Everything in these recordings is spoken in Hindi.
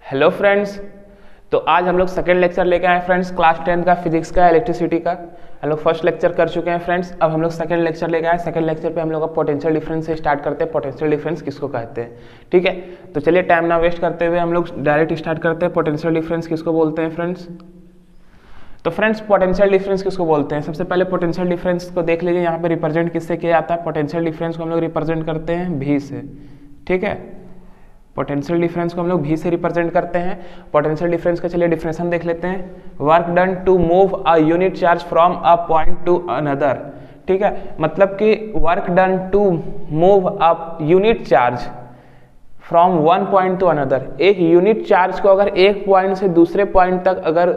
Hello friends. तो आज हम लोग सेकेंड लेक्चर लेके आए फ्रेंड्स, क्लास 10 का फिजिक्स का इलेक्ट्रिसिटी का। हम लोग फर्स्ट लेक्चर कर चुके हैं फ्रेंड्स, अब हम लोग सेकेंड लेक्चर लेके आए। सेकेंड लेक्चर पे हम लोग पोटेंशियल डिफरेंस से स्टार्ट करते हैं। पोटेंशियल डिफरेंस किसको कहते हैं, ठीक है। तो चलिए टाइम ना वेस्ट करते हुए हम लोग डायरेक्ट स्टार्ट करते हैं। पोटेंशियल डिफरेंस किसको बोलते हैं फ्रेंड्स? तो फ्रेंड्स पोटेंशियल डिफरेंस किसको बोलते हैं? सबसे पहले पोटेंशियल डिफरेंस को देख लीजिए। यहाँ पे रिप्रेजेंट किससे किया जाता है? पोटेंशियल डिफरेंस को हम लोग रिप्रेजेंट करते हैं भी से, ठीक है। पोटेंशियल डिफरेंस को हम लोग भी से रिप्रेजेंट करते हैं। पोटेंशियल डिफरेंस का चलिए डिफिनेशन देख लेते हैं। Work done to move a unit charge from a point to another, ठीक है। मतलब कि work done to move a unit charge from one point to another. एक यूनिट चार्ज को अगर एक पॉइंट से दूसरे पॉइंट तक अगर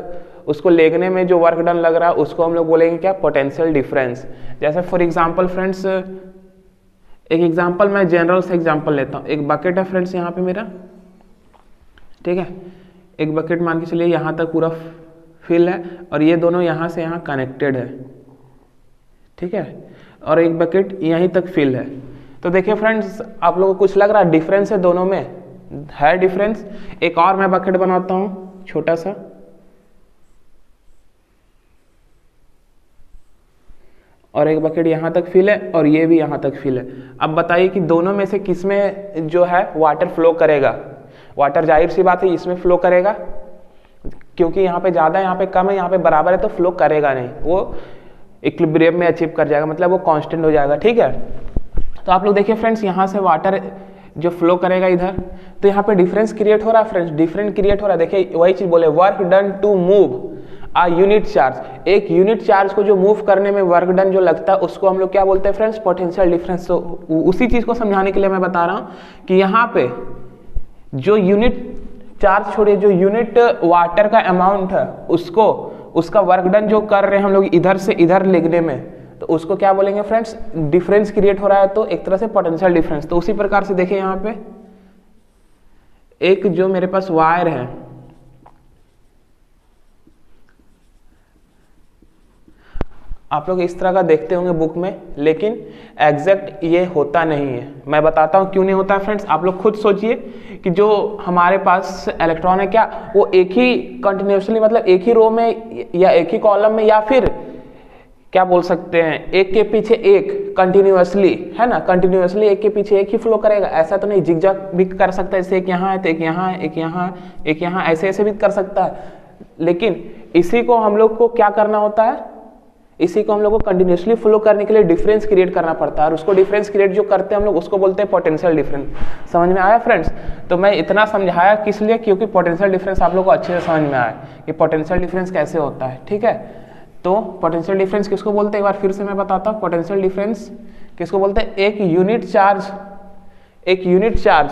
उसको लेने में जो वर्क डन लग रहा है उसको हम लोग बोलेंगे क्या? Potential difference. जैसे फॉर एग्जांपल फ्रेंड्स, एक एग्जांपल मैं जनरल से एग्जांपल लेता हूँ। एक बकेट है फ्रेंड्स यहाँ पे मेरा, ठीक है। एक बकेट मान के चलिए यहाँ तक पूरा फिल है और ये दोनों यहाँ से यहाँ कनेक्टेड है, ठीक है। और एक बकेट यहीं तक फिल है। तो देखिए फ्रेंड्स, आप लोगों को कुछ लग रहा है डिफरेंस है दोनों में? है डिफरेंस। एक और मैं बकेट बनाता हूँ छोटा सा, और एक बकेट यहाँ तक फिल है और ये भी यहाँ तक फिल है। अब बताइए कि दोनों में से किस में जो है वाटर फ्लो करेगा? वाटर जाहिर सी बात है इसमें फ्लो करेगा, क्योंकि यहाँ पे ज़्यादा है यहाँ पे कम है, यहाँ पे बराबर है, तो फ्लो करेगा नहीं, वो इक्विलिब्रियम में अचीव कर जाएगा, मतलब वो कांस्टेंट हो जाएगा, ठीक है। तो आप लोग देखिए फ्रेंड्स, यहाँ से वाटर जो फ्लो करेगा इधर, तो यहाँ पे डिफरेंस क्रिएट हो रहा है फ्रेंड्स, डिफरेंट क्रिएट हो रहा है। देखिए वही चीज़ बोले, work done to move a unit charge. एक यूनिट चार्ज को जो मूव करने में वर्क डन जो लगता है उसको हम लोग क्या बोलते हैं फ्रेंड्स? Potential difference. तो उसी चीज़ को समझाने के लिए मैं बता रहा हूँ कि यहाँ पे जो यूनिट चार्ज छोड़िए, जो यूनिट वाटर का अमाउंट है उसको, उसका वर्क डन जो कर रहे हैं हम लोग इधर से इधर लेने में, तो उसको क्या बोलेंगे फ्रेंड्स? डिफरेंस क्रिएट हो रहा है, तो एक तरह से पोटेंशियल डिफरेंस। तो उसी प्रकार से देखिए यहाँ पे एक जो मेरे पास वायर है, आप लोग इस तरह का देखते होंगे बुक में, लेकिन एग्जैक्ट ये होता नहीं है। मैं बताता हूँ क्यों नहीं होता है फ्रेंड्स। आप लोग खुद सोचिए कि जो हमारे पास इलेक्ट्रॉन है क्या वो एक ही कंटिन्यूसली, मतलब एक ही रो में या एक ही कॉलम में, या फिर क्या बोल सकते हैं एक के पीछे एक कंटिन्यूसली, है ना, कंटिन्यूसली एक के पीछे एक ही फ्लो करेगा? ऐसा तो नहीं, जिगजैग भी कर सकता है। जैसे एक यहाँ है तो एक यहाँ है, एक यहाँ है, एक यहाँ, ऐसे ऐसे भी कर सकता है। लेकिन इसी को हम लोग को क्या करना होता है? इसी को हम लोग को कंटिन्यूसली फ्लो करने के लिए डिफरेंस क्रिएट करना पड़ता है, और उसको डिफरेंस क्रिएट जो करते हैं हम लोग उसको बोलते हैं पोटेंशियल डिफरेंस। समझ में आया फ्रेंड्स? तो मैं इतना समझाया किस लिए? क्योंकि पोटेंशियल डिफरेंस आप लोग को अच्छे से समझ में आए कि पोटेंशियल डिफरेंस कैसे होता है, ठीक है। तो पोटेंशियल डिफरेंस किसको बोलते हैं? एक बार फिर से मैं बताता हूँ। पोटेंशियल डिफरेंस किसको बोलते हैं? एक यूनिट चार्ज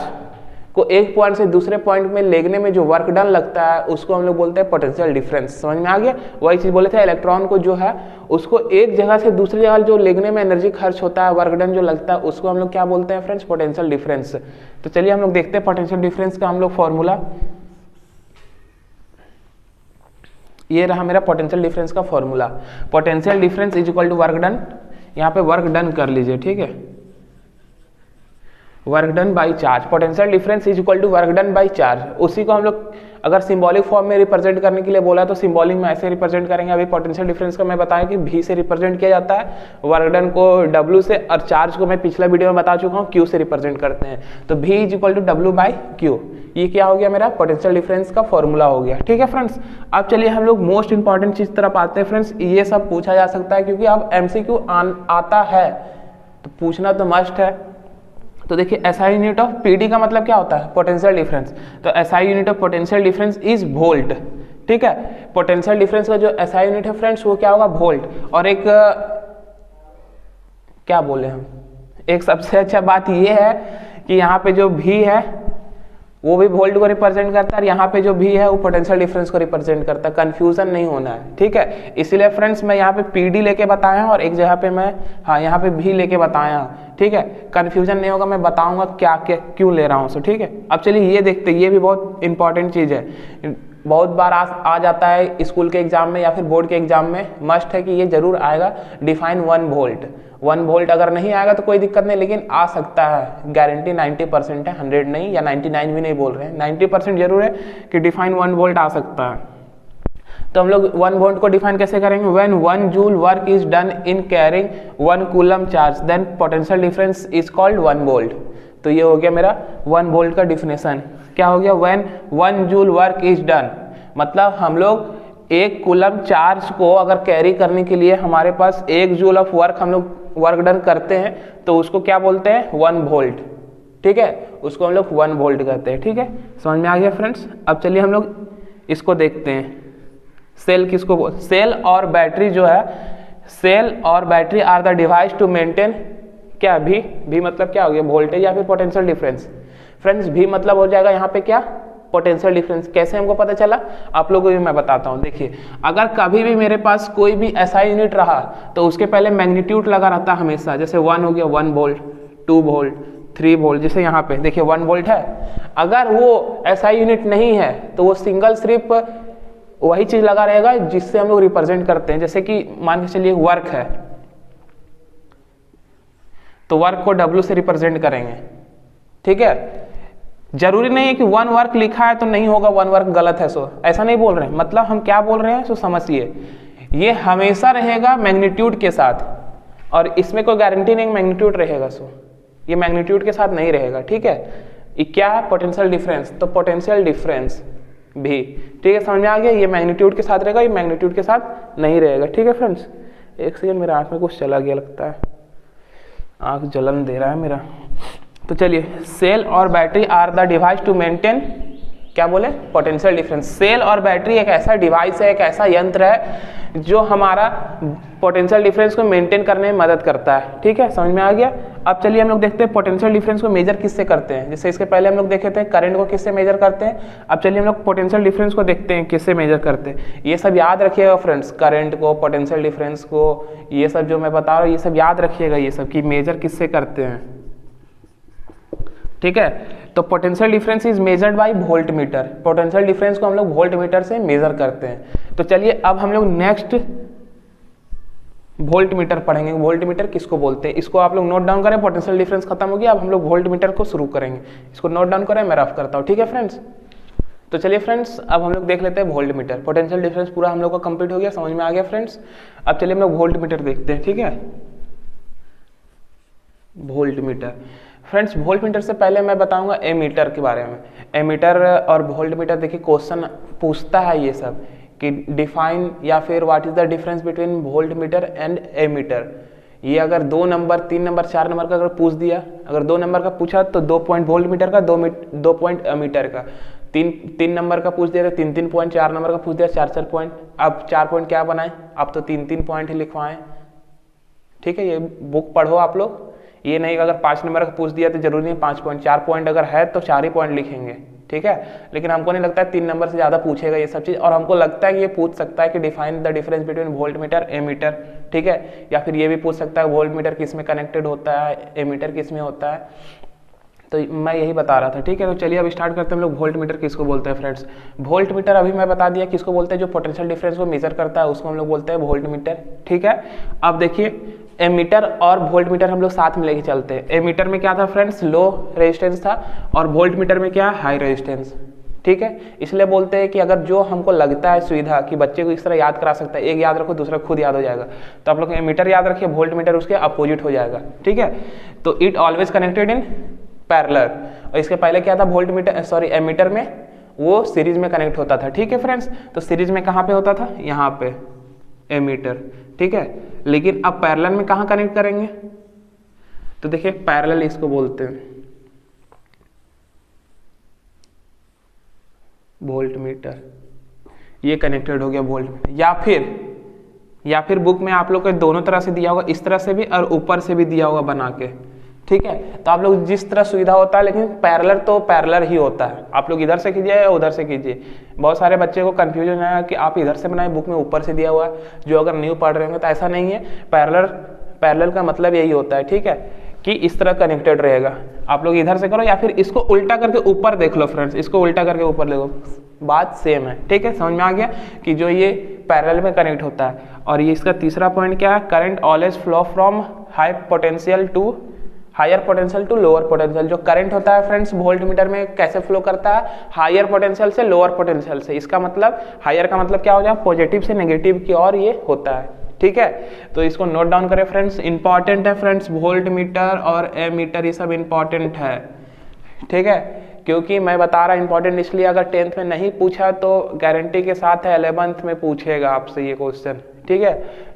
को एक पॉइंट से दूसरे पॉइंट में लेने में जो वर्क डन लगता है उसको हम लोग बोलते हैं पोटेंशियल डिफरेंस। समझ में आ गया? वही चीज बोले थे, इलेक्ट्रॉन को जो है उसको एक जगह से दूसरी जगह जो लेने में एनर्जी खर्च होता है, वर्क डन जो लगता है, उसको हम लोग क्या बोलते हैं फ्रेंड्स? Potential difference. तो चलिए हम लोग देखते हैं पोटेंशियल डिफरेंस का हम लोग फॉर्मूला। ये रहा मेरा पोटेंशियल डिफरेंस का formula. Potential difference is equal to work done. यहाँ पे वर्क डन कर लीजिए, ठीक है, work done by charge. Potential difference is equal to work done by charge. उसी को हम लोग अगर सिंबॉलिक फॉर्म में रिप्रेजेंट करने के लिए बोला तो सिंबॉलिक में ऐसे रिप्रेजेंट करेंगे। अभी पोटेंशियल डिफरेंस का मैं बताया कि भी से रिप्रेजेंट किया जाता है, वर्क डन को डब्ल्यू से, और चार्ज को मैं पिछला वीडियो में बता चुका हूँ क्यू से रिप्रेजेंट करते हैं। तो V is equal to W by Q. ये क्या हो गया? मेरा पोटेंशियल डिफरेंस का फॉर्मूला हो गया, ठीक है फ्रेंड्स। अब चलिए हम लोग मोस्ट इंपॉर्टेंट चीज तरफ आते हैं फ्रेंड्स। ये सब पूछा जा सकता है क्योंकि अब MCQ आता है तो पूछना तो मस्ट है। तो देखिए SI यूनिट ऑफ PD का मतलब क्या होता है? Potential difference. तो SI unit of potential difference is volt, ठीक है। पोटेंशियल डिफरेंस का जो SI यूनिट है फ्रेंड्स वो क्या होगा? वोल्ट। और एक क्या बोले हम, एक सबसे अच्छा बात ये है कि यहाँ पे जो भी है वो भी वोल्ट को रिप्रेजेंट करता है, और यहाँ पे जो भी है वो पोटेंशियल डिफरेंस को रिप्रेजेंट करता है। कंफ्यूजन नहीं होना है, ठीक है। इसीलिए फ्रेंड्स मैं यहाँ पे PD लेके बताया हूँ और एक जगह पे मैं यहाँ पे भी लेके बताया हूँ, ठीक है। कंफ्यूजन नहीं होगा, मैं बताऊंगा क्या क्या क्यों ले रहा हूँ, ठीक है। अब चलिए ये देखते हैं, ये भी बहुत इंपॉर्टेंट चीज है। बहुत बार आ जाता है स्कूल के एग्जाम में या फिर बोर्ड के एग्जाम में, मस्ट है कि ये जरूर आएगा, डिफाइन 1 वोल्ट। 1 वोल्ट अगर नहीं आएगा तो कोई दिक्कत नहीं, लेकिन आ सकता है, गारंटी 90% है, 100 नहीं या 99 भी नहीं बोल रहे हैं, 90% जरूर है कि डिफाइन 1 वोल्ट आ सकता है। तो हम लोग 1 वोल्ट को डिफाइन कैसे करेंगे, when 1 joule work is done in carrying 1 coulomb charge then potential difference is called 1 volt. तो ये हो गया मेरा 1 वोल्ट का डिफिनेशन। क्या हो गया, when 1 joule work is done, मतलब हम लोग 1 कूलम चार्ज को अगर कैरी करने के लिए हमारे पास 1 जूल ऑफ वर्क हम लोग वर्क डन करते हैं तो उसको क्या बोलते हैं, 1 वोल्ट। ठीक है, उसको हम लोग 1 वोल्ट कहते हैं। ठीक है, समझ में आ गया फ्रेंड्स। अब चलिए हम लोग इसको देखते हैं, सेल किसको बोल, सेल और बैटरी जो है, सेल और battery are the device to maintain क्या, भी मतलब क्या हो गया, वोल्टेज या फिर पोटेंशियल डिफरेंस। फ्रेंड्स भी मतलब हो जाएगा यहाँ पे क्या, पोटेंशियल डिफरेंस। कैसे हमको पता चला, आप लोगों को भी मैं बताता हूँ। देखिए, अगर कभी भी मेरे पास कोई भी ऐसा यूनिट रहा तो उसके पहले मैग्नीट्यूड लगा रहता हमेशा, जैसे 1 हो गया 1 वोल्ट, 2 वोल्ट, 3 वोल्ट, जैसे यहाँ पे देखिए 1 वोल्ट है। अगर वो ऐसा यूनिट नहीं है तो वो सिंगल सिर्फ वही चीज लगा रहेगा जिससे हम लोग रिप्रेजेंट करते हैं। जैसे कि मान के चलिए वर्क है तो वर्क को W से रिप्रेजेंट करेंगे। ठीक है, जरूरी नहीं है कि 1 वर्क लिखा है तो नहीं होगा, 1 वर्क गलत है सो, ऐसा नहीं बोल रहे हैं। मतलब हम क्या बोल रहे हैं सो समझिए, ये हमेशा रहेगा मैग्नीट्यूड के साथ, और इसमें कोई गारंटी नहीं मैग्नीट्यूड रहेगा सो, ये मैग्नीट्यूड के साथ नहीं रहेगा। ठीक है, ये क्या है, पोटेंशियल डिफरेंस, तो पोटेंशियल डिफरेंस भी, ठीक है, समझ में आ गया, ये मैग्नीट्यूड के साथ रहेगा, ये मैग्नीट्यूड के साथ नहीं रहेगा। ठीक है फ्रेंड्स, एक सेकेंड, मेरे आँख में कुछ चला गया लगता है, आँख जलन दे रहा है मेरा। तो चलिए, सेल और battery are the device to maintain क्या बोले, पोटेंशियल डिफरेंस। सेल और बैटरी एक ऐसा डिवाइस है, एक ऐसा यंत्र है जो हमारा पोटेंशियल डिफरेंस को मेंटेन करने में मदद करता है। ठीक है, समझ में आ गया। अब चलिए हम लोग देखते हैं पोटेंशियल डिफरेंस को मेजर किससे करते हैं। जैसे इसके पहले हम लोग देखे थे करंट को किससे मेजर करते हैं, अब चलिए हम लोग पोटेंशियल डिफरेंस को देखते हैं किससे मेजर करते हैं। ये सब याद रखिएगा फ्रेंड्स, करंट को, पोटेंशियल डिफरेंस को, ये सब जो मैं बता रहा हूँ ये सब याद रखिएगा, ये सब की मेजर किससे करते हैं। ठीक है, तो potential difference is measured by volt meter. Potential difference को हम लोग वोल्ट मीटर से मेजर करते हैं। तो चलिए अब हम लोग नेक्स्ट वोल्ट मीटर पढ़ेंगे। वोल्ट मीटर किसको बोलते हैं, इसको आप लोग नोट डाउन करें। पोटेंशियल डिफरेंस खत्म हो गया, अब हम लोग वोल्ट मीटर को शुरू करेंगे। इसको नोट डाउन करें, मैं रफ करता हूँ। ठीक है फ्रेंड्स, तो चलिए फ्रेंड्स अब हम लोग देख लेते हैं वोल्ट मीटर। पोटेंशियल डिफरेंस पूरा हम लोग का कंप्लीट हो गया, समझ में आ गया फ्रेंड्स। अब चलिए हम लोग वोल्ट मीटर देखते हैं। ठीक है, volt meter friends, volt meter से पहले मैं बताऊंगा एमीटर के बारे में। एमीटर और वोल्ट मीटर, देखिए क्वेश्चन पूछता है ये सब कि डिफाइन या फिर what is the difference between voltmeter and ammeter. ये अगर 2 नंबर, 3 नंबर, 4 नंबर का अगर पूछ दिया, अगर 2 नंबर का पूछा तो 2 पॉइंट वोल्ट मीटर का, 2 पॉइंट एमीटर का। 3 नंबर का पूछ दिया तो 3 पॉइंट, 4 नंबर का पूछ दिया 4 पॉइंट। अब 4 पॉइंट क्या बनाए, अब तो 3 पॉइंट ही लिखवाएं। ठीक है, ये बुक पढ़ो आप लोग, ये नहीं कि अगर 5 नंबर का पूछ दिया तो जरूरी नहीं 5 पॉइंट, 4 पॉइंट अगर है तो 4 ही पॉइंट लिखेंगे। ठीक है, लेकिन हमको नहीं लगता है 3 नंबर से ज़्यादा पूछेगा ये सब चीज़, और हमको लगता है कि ये पूछ सकता है कि define the difference between voltmeter ammeter. ठीक है, या फिर ये भी पूछ सकता है वोल्ट मीटर किस में कनेक्टेड होता है, एमीटर किस में होता है। तो मैं यही बता रहा था। ठीक है, तो चलिए अब स्टार्ट करते हैं हम लोग। वोल्ट मीटर किसको बोलते हैं फ्रेंड्स, वोल्ट मीटर अभी मैं बता दिया किसको बोलते हैं, जो पोटेंशियल डिफरेंस को मेजर करता है उसको हम लोग बोलते हैं वोल्ट मीटर। ठीक है, अब देखिए एमीटर और वोल्ट मीटर हम लोग साथ में लेके चलते हैं। एमीटर में क्या था फ्रेंड्स, लो रेजिस्टेंस था, और वोल्ट मीटर में क्या, हाई रेजिस्टेंस। ठीक है, इसलिए बोलते हैं कि अगर जो हमको लगता है सुविधा कि बच्चे को इस तरह याद करा सकता है, एक याद रखो दूसरा खुद याद हो जाएगा, तो आप लोग एमीटर याद रखिए, वोल्ट मीटर उसके अपोजिट हो जाएगा। ठीक है, तो it always connected in parallel. और इसके पहले क्या था, वोल्ट मीटर सॉरी एमीटर में वो सीरीज में कनेक्ट होता था। ठीक है फ्रेंड्स, तो सीरीज में कहाँ पे होता था, यहाँ पे एमीटर। ठीक है, लेकिन अब पैरेलल में कहाँ कनेक्ट करेंगे, तो देखिए पैरेलल इसको बोलते हैं वोल्ट मीटर। ये कनेक्टेड हो गया वोल्ट मीटर, या फिर बुक में आप लोग को दोनों तरह से दिया होगा, इस तरह से भी और ऊपर से भी दिया होगा बना के। ठीक है, तो आप लोग जिस तरह सुविधा होता है, लेकिन पैरेलल तो पैरेलल ही होता है। आप लोग इधर से कीजिए या उधर से कीजिए। बहुत सारे बच्चे को कंफ्यूजन है कि आप इधर से बनाए, बुक में ऊपर से दिया हुआ है, जो अगर न्यू पढ़ रहे होंगे तो ऐसा नहीं है। पैरेलल का मतलब यही होता है। ठीक है, कि इस तरह कनेक्टेड रहेगा। आप लोग इधर से करो या फिर इसको उल्टा करके ऊपर देख लो फ्रेंड्स, इसको उल्टा करके ऊपर देखो, बात सेम है। ठीक है, समझ में आ गया कि जो ये पैरेलल में कनेक्ट होता है। और ये इसका तीसरा पॉइंट क्या है, current always flow from higher potential to lower potential. जो करंट होता है फ्रेंड्स वोल्ट मीटर में कैसे फ्लो करता है, हायर पोटेंशियल से लोअर पोटेंशियल से। इसका मतलब हायर का मतलब क्या हो जाए, पॉजिटिव से नेगेटिव की ओर ये होता है। ठीक है, तो इसको नोट डाउन करें फ्रेंड्स, इंपॉर्टेंट है फ्रेंड्स, वोल्ट मीटर और एमीटर ये सब इंपॉर्टेंट है। ठीक है, क्योंकि मैं बता रहा इंपॉर्टेंट इसलिए, अगर 10th में नहीं पूछा तो गारंटी के साथ है 11th में पूछेगा आपसे ये क्वेश्चन। ठीक है,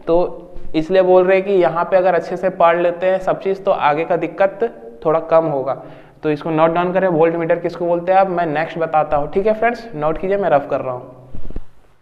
तो इसलिए बोल रहे हैं कि यहाँ पे अगर अच्छे से पढ़ लेते हैं सब चीज़ तो आगे का दिक्कत थोड़ा कम होगा। तो इसको नोट डाउन करें, वोल्ट मीटर किसको बोलते हैं अब मैं नेक्स्ट बताता हूँ। ठीक है फ्रेंड्स, नोट कीजिए, मैं रफ कर रहा हूँ।